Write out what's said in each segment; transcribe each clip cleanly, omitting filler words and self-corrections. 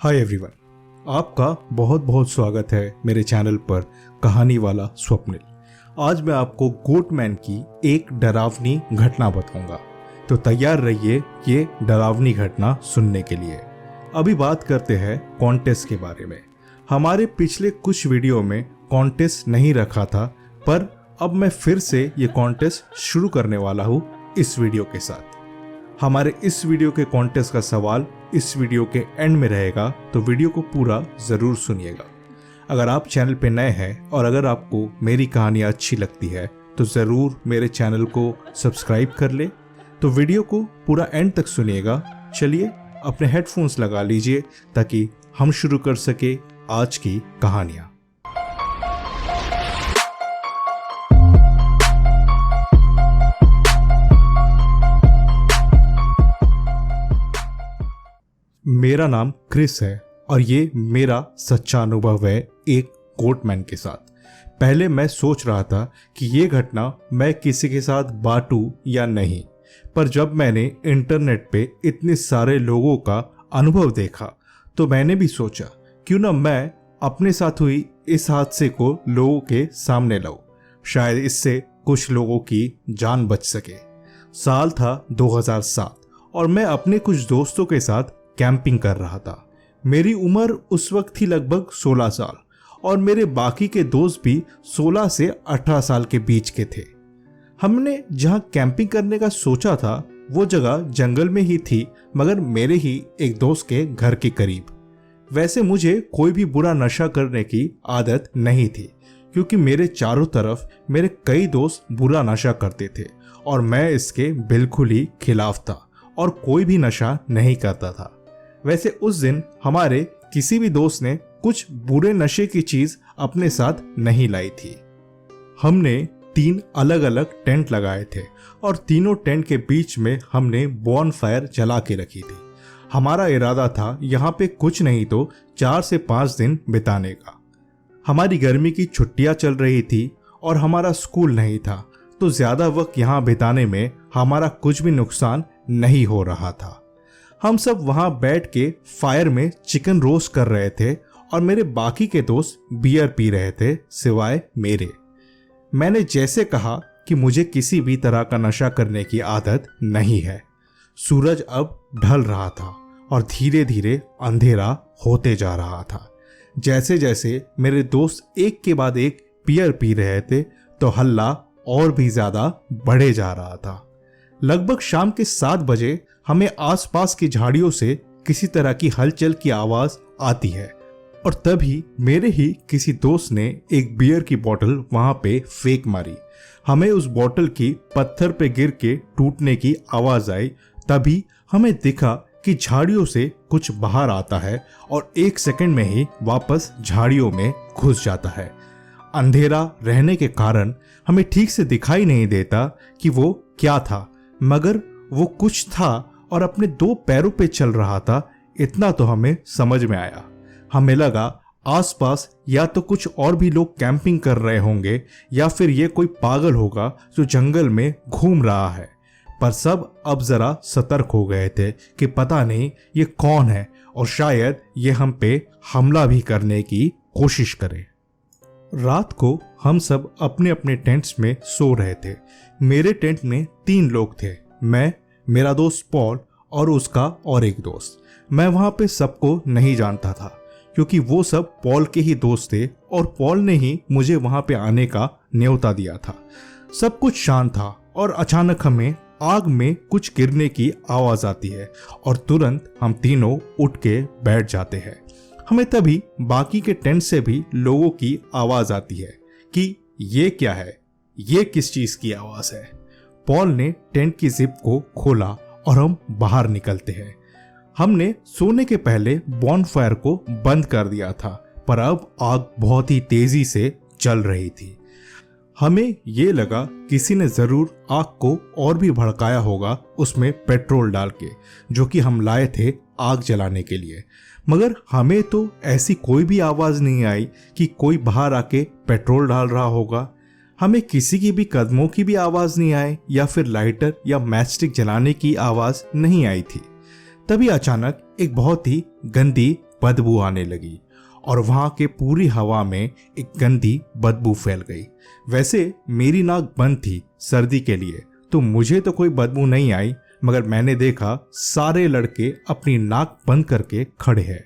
Hi everyone, आपका बहुत बहुत स्वागत है मेरे चैनल पर कहानी वाला स्वप्निल। आज मैं आपको गोटमैन की एक डरावनी घटना बताऊंगा, तो तैयार रहिए ये डरावनी घटना सुनने के लिए। अभी बात करते हैं कॉन्टेस्ट के बारे में। हमारे पिछले कुछ वीडियो में कॉन्टेस्ट नहीं रखा था, पर अब मैं फिर से ये कॉन्टेस्ट शुरू करने वाला हूँ इस वीडियो के साथ। हमारे इस वीडियो के कॉन्टेस्ट का सवाल इस वीडियो के एंड में रहेगा, तो वीडियो को पूरा ज़रूर सुनिएगा। अगर आप चैनल पे नए हैं और अगर आपको मेरी कहानियाँ अच्छी लगती है तो ज़रूर मेरे चैनल को सब्सक्राइब कर ले। तो वीडियो को पूरा एंड तक सुनिएगा। चलिए अपने हेडफोन्स लगा लीजिए ताकि हम शुरू कर सके आज की कहानियाँ। मेरा नाम क्रिस है और ये मेरा सच्चा अनुभव है एक गोटमैन के साथ। पहले मैं सोच रहा था कि ये घटना मैं किसी के साथ बांटूं या नहीं, पर जब मैंने इंटरनेट पे इतने सारे लोगों का अनुभव देखा तो मैंने भी सोचा क्यों ना मैं अपने साथ हुई इस हादसे को लोगों के सामने लाऊं। शायद इससे कुछ लोगों की जान बच सके। साल था 2007 और मैं अपने कुछ दोस्तों के साथ कैंपिंग कर रहा था। मेरी उम्र उस वक्त थी लगभग 16 साल और मेरे बाकी के दोस्त भी 16 से 18 साल के बीच के थे। हमने जहां कैंपिंग करने का सोचा था वो जगह जंगल में ही थी, मगर मेरे ही एक दोस्त के घर के करीब। वैसे मुझे कोई भी बुरा नशा करने की आदत नहीं थी, क्योंकि मेरे चारों तरफ मेरे कई दोस्त बुरा नशा करते थे और मैं इसके बिल्कुल ही खिलाफ था और कोई भी नशा नहीं करता था। वैसे उस दिन हमारे किसी भी दोस्त ने कुछ बुरे नशे की चीज अपने साथ नहीं लाई थी। हमने 3 अलग अलग टेंट लगाए थे और तीनों टेंट के बीच में हमने बॉनफायर जला के रखी थी। हमारा इरादा था यहाँ पे कुछ नहीं तो 4 से 5 दिन बिताने का। हमारी गर्मी की छुट्टियां चल रही थी और हमारा स्कूल नहीं था, तो ज्यादा वक्त यहाँ बिताने में हमारा कुछ भी नुकसान नहीं हो रहा था। हम सब वहां बैठ के फायर में चिकन रोस्ट कर रहे थे और मेरे बाकी के दोस्त बियर पी रहे थे, सिवाय मेरे। मैंने जैसे कहा कि मुझे किसी भी तरह का नशा करने की आदत नहीं है। सूरज अब ढल रहा था और धीरे धीरे अंधेरा होते जा रहा था। जैसे जैसे मेरे दोस्त एक के बाद एक बियर पी रहे थे तो हल्ला और भी ज्यादा बढ़े जा रहा था। लगभग शाम के 7 बजे हमें आसपास की झाड़ियों से किसी तरह की हलचल की आवाज आती है और तभी मेरे ही किसी दोस्त ने एक बियर की बोतल वहां पे फेंक मारी। हमें उस बोतल की पत्थर पे गिर के टूटने की आवाज आई। तभी हमें दिखा कि झाड़ियों से कुछ बाहर आता है और 1 सेकंड में ही वापस झाड़ियों में घुस जाता है। अंधेरा रहने के कारण हमें ठीक से दिखाई नहीं देता कि वो क्या था, मगर वो कुछ था और अपने 2 पैरों पे चल रहा था। इतना तो हमें समझ में आया। हमें लगा आसपास या तो कुछ और भी लोग कैंपिंग कर रहे होंगे या फिर ये कोई पागल होगा जो जंगल में घूम रहा है। पर सब अब जरा सतर्क हो गए थे कि पता नहीं ये कौन है और शायद ये हम पे हमला भी करने की कोशिश करे। रात को हम सब अपने अपने टेंट्स में सो रहे थे। मेरे टेंट में 3 लोग थे, मैं, मेरा दोस्त पॉल और उसका और एक दोस्त। मैं वहां पे सबको नहीं जानता था क्योंकि वो सब पॉल के ही दोस्त थे और पॉल ने ही मुझे वहां पे आने का न्योता दिया था। सब कुछ शांत था और अचानक हमें आग में कुछ गिरने की आवाज आती है और तुरंत हम तीनों उठ के बैठ जाते हैं। हमें तभी बाकी के टेंट से भी लोगों की आवाज आती है कि ये क्या है, ये किस चीज की आवाज है। पॉल ने टेंट की जिप को खोला और हम बाहर निकलते हैं। हमने सोने के पहले बॉनफायर को बंद कर दिया था, पर अब आग बहुत ही तेजी से जल रही थी। हमें ये लगा किसी ने जरूर आग को और भी भड़काया होगा उसमें पेट्रोल डाल के, जो कि हम लाए थे आग जलाने के लिए। मगर हमें तो ऐसी कोई भी आवाज नहीं आई कि कोई बाहर आके पेट्रोल डाल रहा होगा। हमें किसी की भी कदमों की भी आवाज नहीं आई या फिर लाइटर या मैचस्टिक जलाने की आवाज नहीं आई थी। तभी अचानक एक बहुत ही गंदी बदबू आने लगी और वहां के पूरी हवा में एक गंदी बदबू फैल गई। वैसे मेरी नाक बंद थी सर्दी के लिए, तो मुझे तो कोई बदबू नहीं आई, मगर मैंने देखा सारे लड़के अपनी नाक बंद करके खड़े हैं।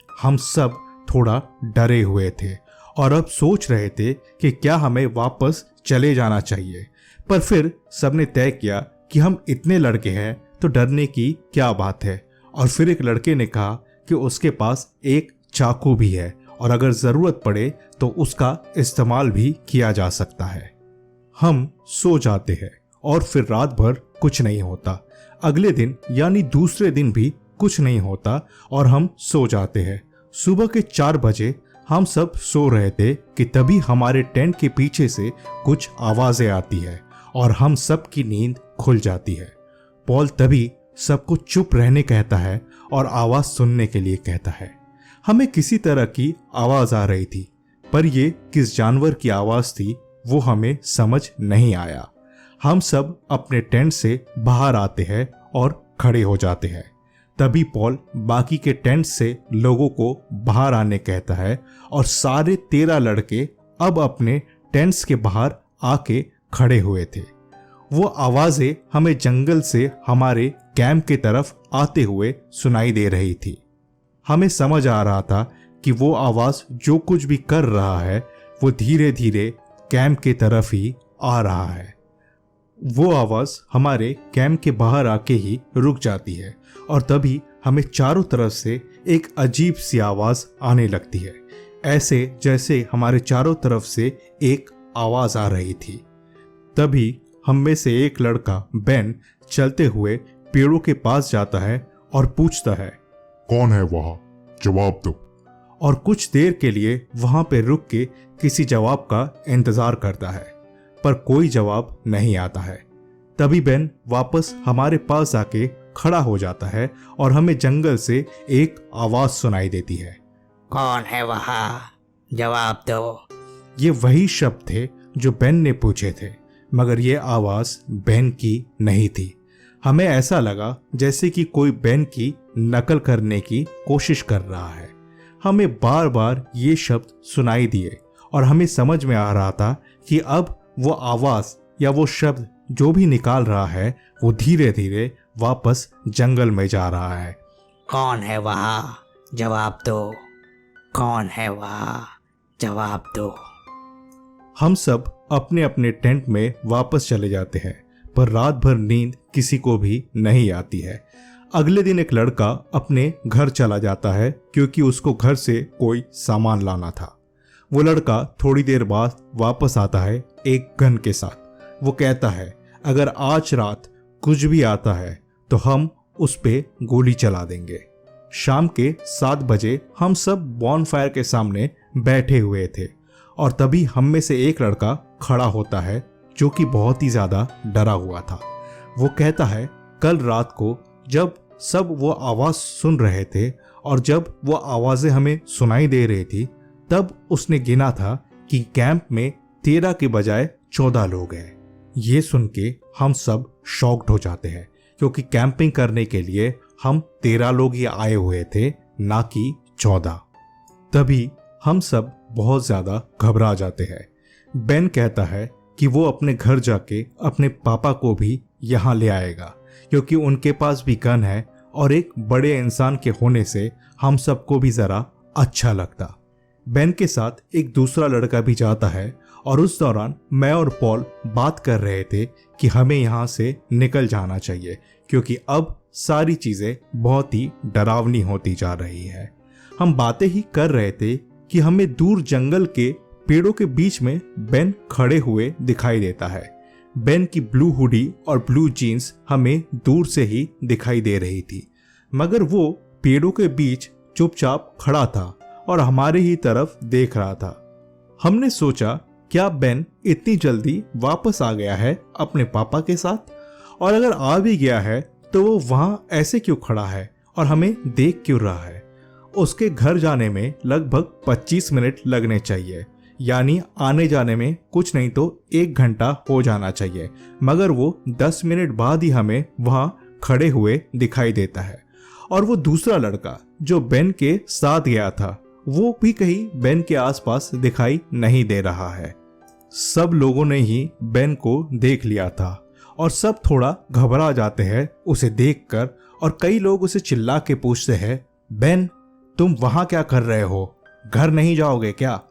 हम सब थोड़ा डरे हुए थे और अब सोच रहे थे कि क्या हमें वापस चले जाना चाहिए, पर फिर सबने तय किया कि हम इतने लड़के हैं तो डरने की क्या बात है। और फिर एक लड़के ने कहा कि उसके पास एक चाकू भी है और अगर ज़रूरत पड़े तो उसका इस्तेमाल भी किया जा सकता है। हम सो जाते हैं और फिर रात भर कुछ नहीं होता। अगले दिन यानी दूसरे दिन भी कुछ नहीं होता और हम सो जाते हैं। सुबह के 4 बजे हम सब सो रहे थे कि तभी हमारे टेंट के पीछे से कुछ आवाजें आती है और हम सब की नींद खुल जाती है। पॉल तभी सबको चुप रहने कहता है और आवाज सुनने के लिए कहता है। हमें किसी तरह की आवाज आ रही थी, पर ये किस जानवर की आवाज थी वो हमें समझ नहीं आया। हम सब अपने टेंट से बाहर आते हैं और खड़े हो जाते हैं। तभी पॉल बाकी के टेंट से लोगों को बाहर आने कहता है और सारे 13 लड़के अब अपने टेंट्स के बाहर आके खड़े हुए थे। वो आवाजें हमें जंगल से हमारे कैंप की तरफ आते हुए सुनाई दे रही थी। हमें समझ आ रहा था कि वो आवाज जो कुछ भी कर रहा है वो धीरे धीरे कैंप की तरफ ही आ रहा है। वो आवाज हमारे कैंप के बाहर आके ही रुक जाती है और तभी हमें चारों तरफ से एक अजीब सी आवाज आने लगती है, ऐसे जैसे हमारे चारों तरफ से एक आवाज आ रही थी। तभी हम में से एक लड़का बेन चलते हुए पेड़ों के पास जाता है और पूछता है, कौन है वहां? जवाब दो। और कुछ देर के लिए वहां पे रुक के किसी जवाब का इंतजार करता है, पर कोई जवाब नहीं आता है। तभी बेन वापस हमारे पास आके खड़ा हो जाता है और हमें जंगल से एक आवाज सुनाई देती है, कौन है वहां? जवाब दो। ये वही शब्द थे जो बेन ने पूछे थे, मगर ये आवाज बेन की नहीं थी। हमें ऐसा लगा जैसे कि कोई बेन की नकल करने की कोशिश कर रहा है। हमें बार बार ये शब्द सुनाई दिए और हमें समझ में आ रहा था कि अब वो आवाज या वो शब्द जो भी निकाल रहा है वो धीरे धीरे वापस जंगल में जा रहा है। कौन है वहां? जवाब दो। कौन है वहां? जवाब दो। हम सब अपने अपने टेंट में वापस चले जाते हैं, पर रात भर नींद किसी को भी नहीं आती है। अगले दिन एक लड़का अपने घर चला जाता है क्योंकि उसको घर से कोई सामान लाना था। वो लड़का थोड़ी देर बाद वापस आता है एक गन के साथ। वो कहता है, अगर आज रात कुछ भी आता है तो हम उस पे गोली चला देंगे। शाम के 7 बजे हम सब बॉनफायर के सामने बैठे हुए थे और तभी हम में से एक लड़का खड़ा होता है जो कि बहुत ही ज्यादा डरा हुआ था। वो कहता है, कल रात को जब सब वो आवाज सुन रहे थे और जब वो आवाजें हमें सुनाई दे रही थी, तब उसने गिना था कि कैंप में 13 के बजाय 14 लोग हैं। ये सुन के हम सब शॉक्ड हो जाते हैं क्योंकि कैंपिंग करने के लिए हम 13 लोग ही आए हुए थे, ना कि 14। तभी हम सब बहुत ज्यादा घबरा जाते हैं। बेन कहता है कि वो अपने घर जाके अपने पापा को भी यहाँ ले आएगा क्योंकि उनके पास भी गन है और एक बड़े इंसान के होने से हम सबको भी जरा अच्छा लगता। बेन के साथ एक दूसरा लड़का भी जाता है और उस दौरान मैं और पॉल बात कर रहे थे कि हमें यहाँ से निकल जाना चाहिए क्योंकि अब सारी चीजें बहुत ही डरावनी होती जा रही है। हम बातें ही कर रहे थे कि हमें दूर जंगल के पेड़ों के बीच में बेन खड़े हुए दिखाई देता है। बेन की ब्लू हुडी और ब्लू जीन्स हमें दूर से ही दिखाई दे रही थी, मगर वो पेड़ों के बीच चुपचाप खड़ा था और हमारे ही तरफ देख रहा था। हमने सोचा, क्या बेन इतनी जल्दी वापस आ गया है अपने पापा के साथ? और अगर आ भी गया है तो वो वहां ऐसे क्यों खड़ा है और हमें देख क्यों रहा है? उसके घर जाने में लगभग 25 मिनट लगने चाहिए, यानी आने जाने में कुछ नहीं तो 1 घंटा हो जाना चाहिए, मगर वो 10 मिनट बाद ही हमें वहां खड़े हुए दिखाई देता है। और वो दूसरा लड़का जो बेन के साथ गया था वो भी कहीं बेन के आसपास दिखाई नहीं दे रहा है। सब लोगों ने ही बेन को देख लिया था और सब थोड़ा घबरा जाते हैं उसे देखकर, और कई लोग उसे चिल्ला के पूछते हैं, बेन तुम वहां क्या कर रहे हो, घर नहीं जाओगे क्या?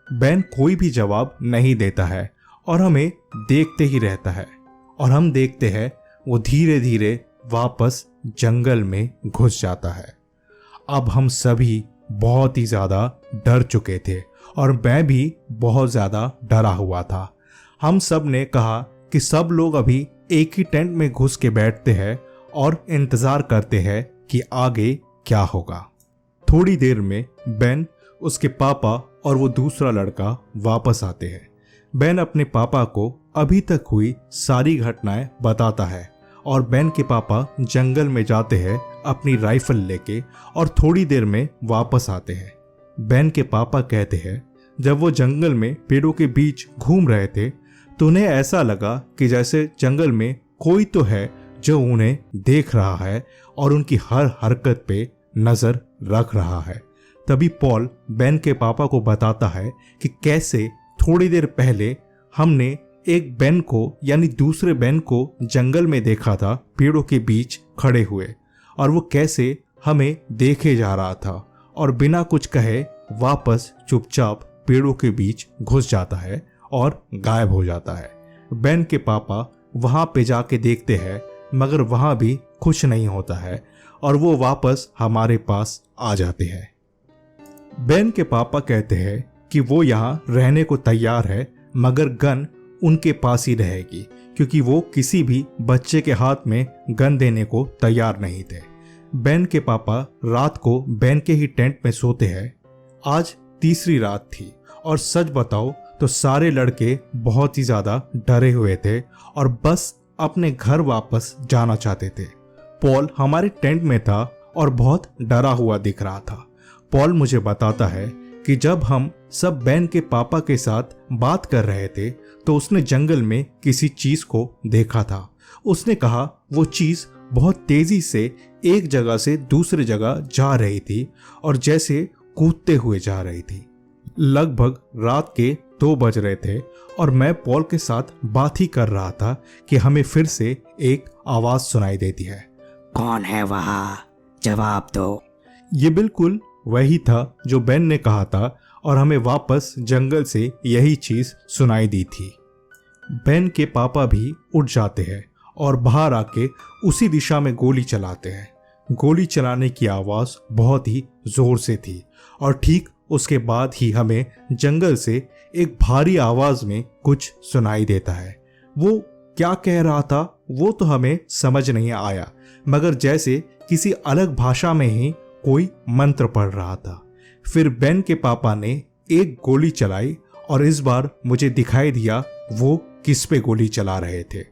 बेन कोई भी जवाब नहीं देता है और हमें देखते ही रहता है, और हम देखते हैं वो धीरे धीरे वापस जंगल में घुस जाता है। अब हम सभी बहुत ही ज्यादा डर चुके थे और मैं भी बहुत ज्यादा डरा हुआ था। हम सब ने कहा कि सब लोग अभी एक ही टेंट में घुस के बैठते हैं और इंतजार करते हैं कि आगे क्या होगा। थोड़ी देर में बेन, उसके पापा और वो दूसरा लड़का वापस आते हैं। बेन अपने पापा को अभी तक हुई सारी घटनाएं बताता है और बेन के पापा जंगल में जाते हैं अपनी राइफल लेके और थोड़ी देर में वापस आते हैं। बेन के पापा कहते हैं, जब वो जंगल में पेड़ों के बीच घूम रहे थे तो उन्हें ऐसा लगा कि जैसे जंगल में कोई तो है जो उन्हें देख रहा है और उनकी हर हरकत पे नजर रख रहा है। तभी पॉल बेन के पापा को बताता है कि कैसे थोड़ी देर पहले हमने एक बेन को यानी दूसरे बेन को जंगल में देखा था पेड़ों के बीच खड़े हुए, और वो कैसे हमें देखे जा रहा था और बिना कुछ कहे वापस चुपचाप पेड़ों के बीच घुस जाता है और गायब हो जाता है। बेन के पापा वहां पे जाके देखते हैं मगर वहां भी कुछ नहीं होता है और वो वापस हमारे पास आ जाते हैं। बेन के पापा कहते हैं कि वो यहाँ रहने को तैयार है मगर गन उनके पास ही रहेगी, क्योंकि वो किसी भी बच्चे के हाथ में गन देने को तैयार नहीं थे। बेन के पापा रात को बेन के ही टेंट में सोते हैं। आज तीसरी रात थी और सच बताओ तो सारे लड़के बहुत ही ज्यादा डरे हुए थे और बस अपने घर वापस जाना चाहते थे। पॉल हमारे टेंट में था और बहुत डरा हुआ दिख रहा था। पॉल मुझे बताता है कि जब हम सब बेन के पापा के साथ बात कर रहे थे तो उसने जंगल में किसी चीज को देखा था। उसने कहा वो चीज बहुत तेजी से एक जगह से दूसरी जगह जा रही थी और जैसे कूदते हुए जा रही थी। लगभग रात के 2 बज रहे थे और मैं पॉल के साथ बात ही कर रहा था कि हमें फिर से एक आवाज सुनाई देती है, कौन है वहां, जवाब दो। ये बिल्कुल वही था जो बेन ने कहा था और हमें वापस जंगल से यही चीज सुनाई दी थी। बेन के पापा भी उठ जाते हैं और बाहर आके उसी दिशा में गोली चलाते हैं। गोली चलाने की आवाज बहुत ही जोर से थी और ठीक उसके बाद ही हमें जंगल से एक भारी आवाज में कुछ सुनाई देता है। वो क्या कह रहा था वो तो हमें समझ नहीं आया, मगर जैसे किसी अलग भाषा में ही कोई मंत्र पढ़ रहा था। फिर बेन के पापा ने एक गोली चलाई और इस बार मुझे दिखाई दिया वो किस पे गोली चला रहे थे।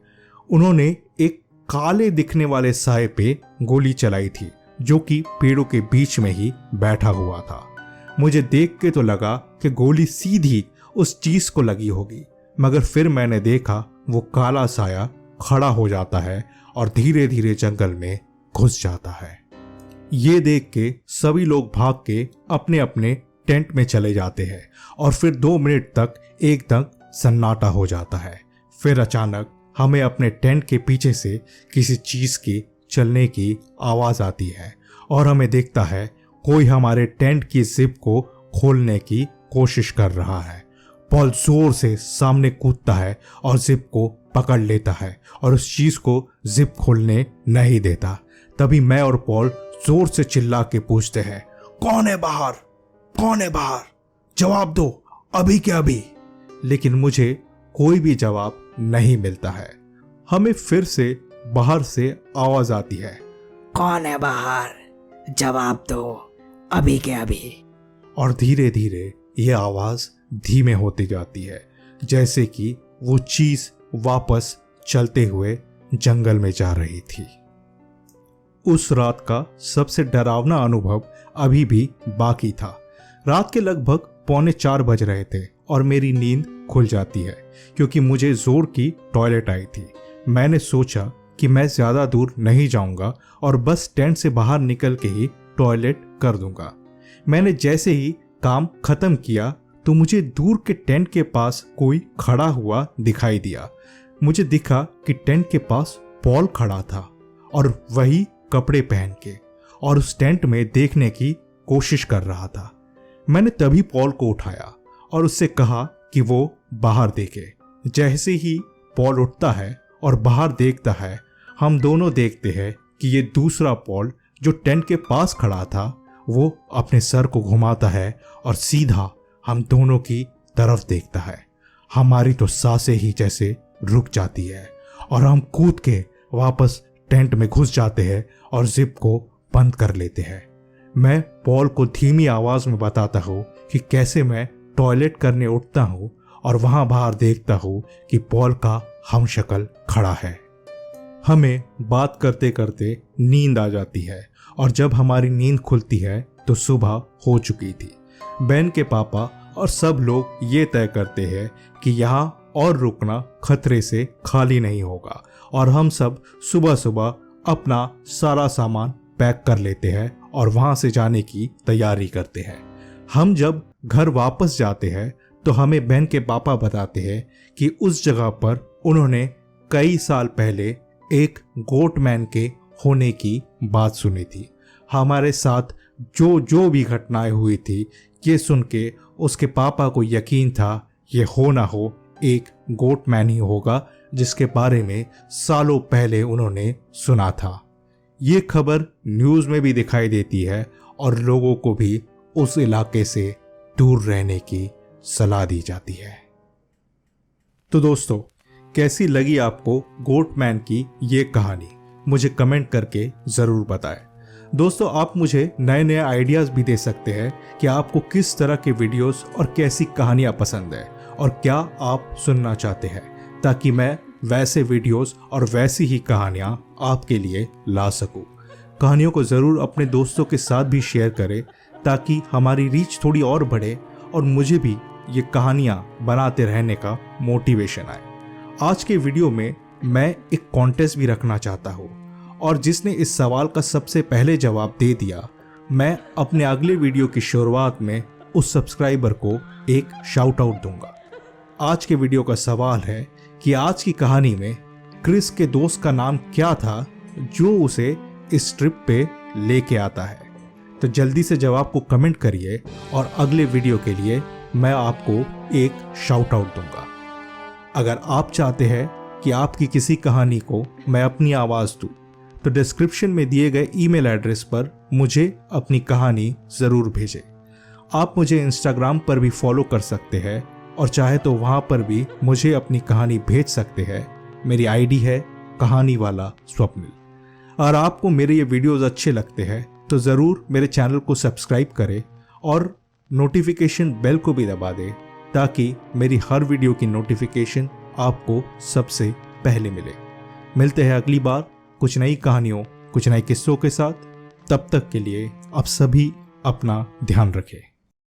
उन्होंने एक काले दिखने वाले साए पे गोली चलाई थी जो कि पेड़ों के बीच में ही बैठा हुआ था। मुझे देख के तो लगा कि गोली सीधी उस चीज को लगी होगी, मगर फिर मैंने देखा वो काला साया खड़ा हो जाता है और धीरे धीरे जंगल में घुस जाता है। ये देख के सभी लोग भाग के अपने अपने टेंट में चले जाते हैं और फिर 2 मिनट तक एकदम सन्नाटा हो जाता है। फिर अचानक हमें अपने टेंट के पीछे से किसी चीज के चलने की आवाज आती है और हमें देखता है कोई हमारे टेंट की जिप को खोलने की कोशिश कर रहा है। पॉल जोर से सामने कूदता है और जिप को पकड़ लेता है और उस चीज को जिप खोलने नहीं देता। तभी मैं और पॉल जोर से चिल्ला के पूछते हैं, कौन है बाहर, कौन है बाहर, जवाब दो अभी के अभी। लेकिन मुझे कोई भी जवाब नहीं मिलता है। हमें फिर से बाहर से आवाज आती है, कौन है बाहर, जवाब दो अभी के अभी। और धीरे धीरे यह आवाज धीमे होती जाती है जैसे कि वो चीज वापस चलते हुए जंगल में जा रही थी। उस रात का सबसे डरावना अनुभव अभी भी बाकी था। रात के लगभग 3:45 बज रहे थे और मेरी नींद खुल जाती है क्योंकि मुझे जोर की टॉयलेट आई थी। मैंने सोचा कि मैं ज्यादा दूर नहीं जाऊंगा और बस टेंट से बाहर निकल के ही टॉयलेट कर दूंगा। मैंने जैसे ही काम खत्म किया तो मुझे दूर के टेंट के पास कोई खड़ा हुआ दिखाई दिया। मुझे दिखा कि टेंट के पास पॉल खड़ा था और वही कपड़े पहन के, और उस टेंट में देखने की कोशिश कर रहा था। मैंने तभी पॉल को उठाया और उससे कहा कि वो बाहर देखे। जैसे ही पॉल उठता है और बाहर देखता है, हम दोनों देखते हैं कि ये दूसरा पॉल जो टेंट के पास खड़ा था वो अपने सर को घुमाता है और सीधा हम दोनों की तरफ देखता है। हमारी तो सांसें ही जैसे रुक जाती है और हम कूद के वापस टेंट में घुस जाते हैं और जिप को बंद कर लेते हैं। मैं पॉल को धीमी आवाज में बताता हूँ कि कैसे मैं टॉयलेट करने उठता हूँ और वहां बाहर देखता हूँ कि पॉल का हमशक्ल खड़ा है। हमें बात करते करते नींद आ जाती है और जब हमारी नींद खुलती है तो सुबह हो चुकी थी। बेन के पापा और सब लोग ये तय करते हैं कि यहाँ और रुकना खतरे से खाली नहीं होगा और हम सब सुबह सुबह अपना सारा सामान पैक कर लेते हैं और वहां से जाने की तैयारी करते हैं। हम जब घर वापस जाते हैं तो हमें बेन के पापा बताते हैं कि उस जगह पर उन्होंने कई साल पहले एक गोटमैन के होने की बात सुनी थी। हमारे साथ जो भी घटनाएं हुई थी ये सुन के उसके पापा को यकीन था ये हो ना हो एक गोटमैन ही होगा जिसके बारे में सालों पहले उन्होंने सुना था। ये खबर न्यूज़ में भी दिखाई देती है और लोगों को भी उस इलाके से दूर रहने की सलाह दी जाती है। तो दोस्तों, कैसी लगी आपको गोटमैन की ये कहानी? मुझे कमेंट करके ज़रूर बताएं। दोस्तों, आप मुझे नए नए आइडियाज़ भी दे सकते हैं कि आपको किस तरह के वीडियोस और कैसी कहानियाँ पसंद है और क्या आप सुनना चाहते हैं, ताकि मैं वैसे वीडियोस और वैसी ही कहानियाँ आपके लिए ला सकूँ। कहानियों को ज़रूर अपने दोस्तों के साथ भी शेयर करें ताकि हमारी रीच थोड़ी और बढ़े और मुझे भी ये कहानियाँ बनाते रहने का मोटिवेशन आए। आज के वीडियो में मैं एक कॉन्टेस्ट भी रखना चाहता हूँ और जिसने इस सवाल का सबसे पहले जवाब दे दिया, मैं अपने अगले वीडियो की शुरुआत में उस सब्सक्राइबर को एक शाउट आउट दूंगा। आज के वीडियो का सवाल है कि आज की कहानी में क्रिस के दोस्त का नाम क्या था जो उसे इस ट्रिप पे लेके आता है। तो जल्दी से जवाब को कमेंट करिए और अगले वीडियो के लिए मैं आपको एक शाउट आउट दूंगा। अगर आप चाहते हैं कि आपकी किसी कहानी को मैं अपनी आवाज़ दूं, तो डिस्क्रिप्शन में दिए गए ईमेल एड्रेस पर मुझे अपनी कहानी ज़रूर भेजें। आप मुझे इंस्टाग्राम पर भी फॉलो कर सकते हैं और चाहे तो वहाँ पर भी मुझे अपनी कहानी भेज सकते हैं। मेरी आईडी है कहानी वाला स्वप्निल। और आपको मेरे ये वीडियोज़ अच्छे लगते हैं तो ज़रूर मेरे चैनल को सब्सक्राइब करें और नोटिफिकेशन बेल को भी दबा दें ताकि मेरी हर वीडियो की नोटिफिकेशन आपको सबसे पहले मिले। मिलते हैं अगली बार कुछ नई कहानियों, कुछ नए किस्सों के साथ। तब तक के लिए आप सभी अपना ध्यान रखें।